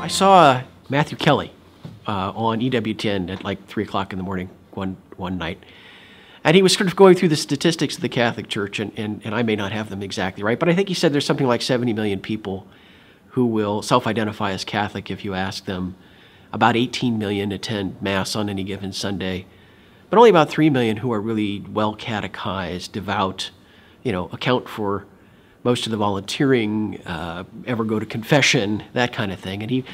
I saw Matthew Kelly on EWTN at like 3 o'clock in the morning one night. And he was sort of going through the statistics of the Catholic Church, and I may not have them exactly right, but I think he said there's something like 70 million people who will self-identify as Catholic if you ask them. About 18 million attend Mass on any given Sunday, but only about 3 million who are really well catechized, devout, account for most of the volunteering, ever go to confession, that kind of thing. And he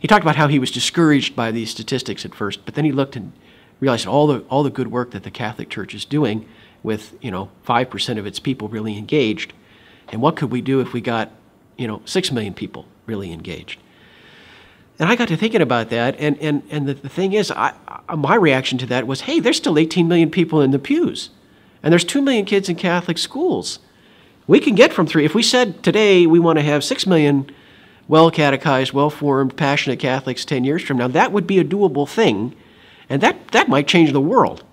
talked about how he was discouraged by these statistics at first, but then he looked and realized all the good work that the Catholic Church is doing with 5% of its people really engaged, and what could we do if we got 6 million people really engaged? And I got to thinking about that, and the thing is, my reaction to that was, hey, there's still 18 million people in the pews, and there's 2 million kids in Catholic schools. We can get from 3. If we said today we want to have 6 million well-catechized, well-formed, passionate Catholics 10 years from now, that would be a doable thing, and that might change the world.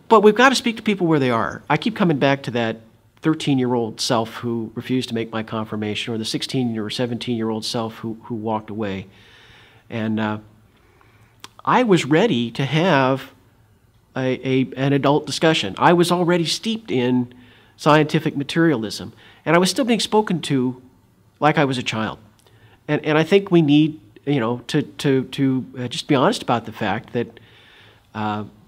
But we've got to speak to people where they are. I keep coming back to that 13-year-old self who refused to make my confirmation, or the 16 or 17-year-old self who walked away. And I was ready to have an adult discussion. I was already steeped in scientific materialism, and I was still being spoken to like I was a child. And I think we need, to just be honest about the fact that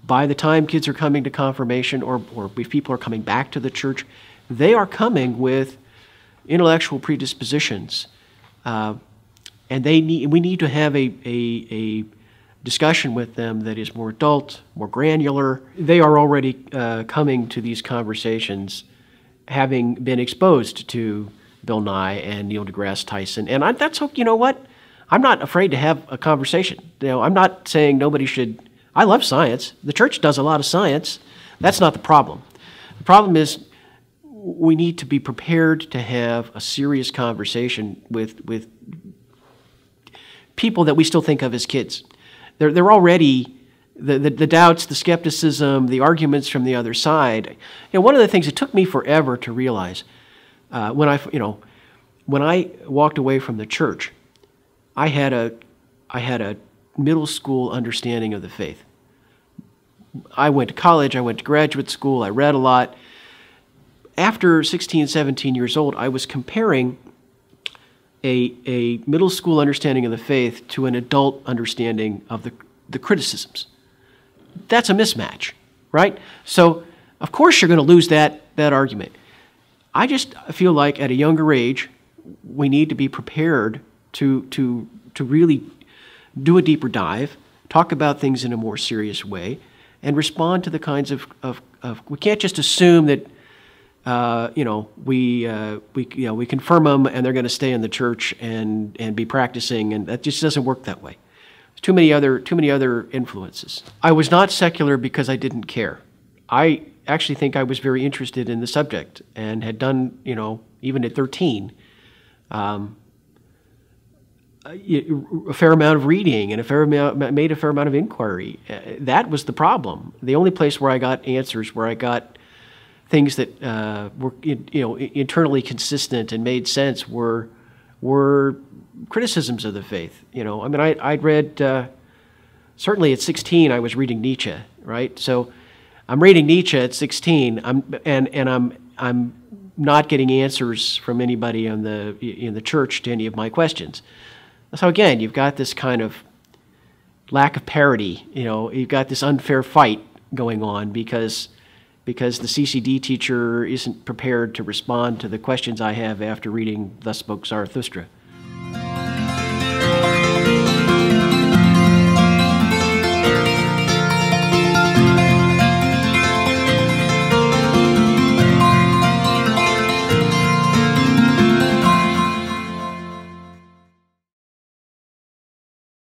by the time kids are coming to confirmation, or if people are coming back to the church, they are coming with intellectual predispositions, and we need to have a discussion with them that is more adult, more granular. They are already coming to these conversations having been exposed to Bill Nye and Neil deGrasse Tyson, and that's you know what? I'm not afraid to have a conversation. I'm not saying nobody should. I love science. The church does a lot of science. That's not the problem. The problem is we need to be prepared to have a serious conversation with people that we still think of as kids. They're already the doubts, the skepticism, the arguments from the other side. One of the things it took me forever to realize when I walked away from the church, I had a middle school understanding of the faith. I went to college, I went to graduate school, I read a lot. After 16, 17 years old, I was comparing a middle school understanding of the faith to an adult understanding of the criticisms. That's a mismatch, right? So, of course, you're going to lose that argument. I just feel like at a younger age, we need to be prepared to really do a deeper dive, talk about things in a more serious way, and respond to the kinds of we can't just assume that we confirm them and they're going to stay in the church and be practicing, and that just doesn't work that way. There's too many other influences. I was not secular because I didn't care. I actually think I was very interested in the subject and had done, even at 13, a fair amount of reading and made a fair amount of inquiry. That was the problem. The only place where I got answers, where I got things that were internally consistent and made sense, were criticisms of the faith. I'd read certainly at 16 I was reading Nietzsche, right? So I'm reading Nietzsche at 16. I'm not getting answers from anybody in the church to any of my questions. So again, you've got this kind of lack of parity. You've got this unfair fight going on because the CCD teacher isn't prepared to respond to the questions I have after reading Thus Spoke Zarathustra.